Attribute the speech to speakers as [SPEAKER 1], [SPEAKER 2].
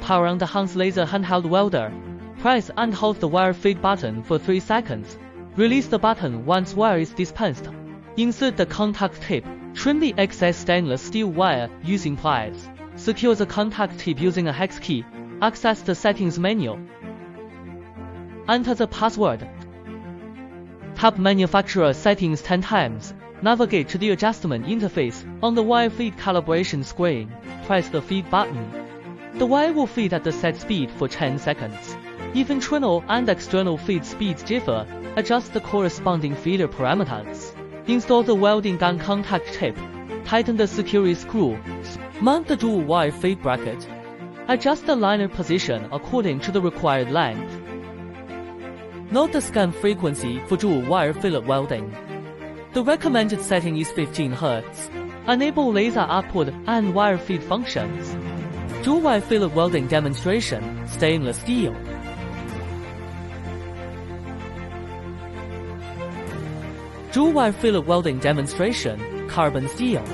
[SPEAKER 1] Power on the Hans laser handheld welder. Press and hold the wire feed button for 3 seconds. Release the button once wire is dispensed. Insert the contact tip. Trim the excess stainless steel wire using pliers. Secure the contact tip using a hex key. Access the settings menu. Enter the password. Tap manufacturer settings 10 times. Navigate to the adjustment interface. On the wire feed calibration screen, press the feed button. The wire will feed at the set speed for 10 seconds. If internal and external feed speeds differ, adjust the corresponding feeder parameters. Install the welding gun contact tip. Tighten the security screw. Mount the dual wire feed bracket. Adjust the liner position according to the required length. Note the scan frequency for dual wire fillet welding. The recommended setting is 15 Hz. Enable laser output and wire feed functions. Dual wire fillet welding demonstration, stainless steel. Dual wire fillet welding demonstration, carbon steel.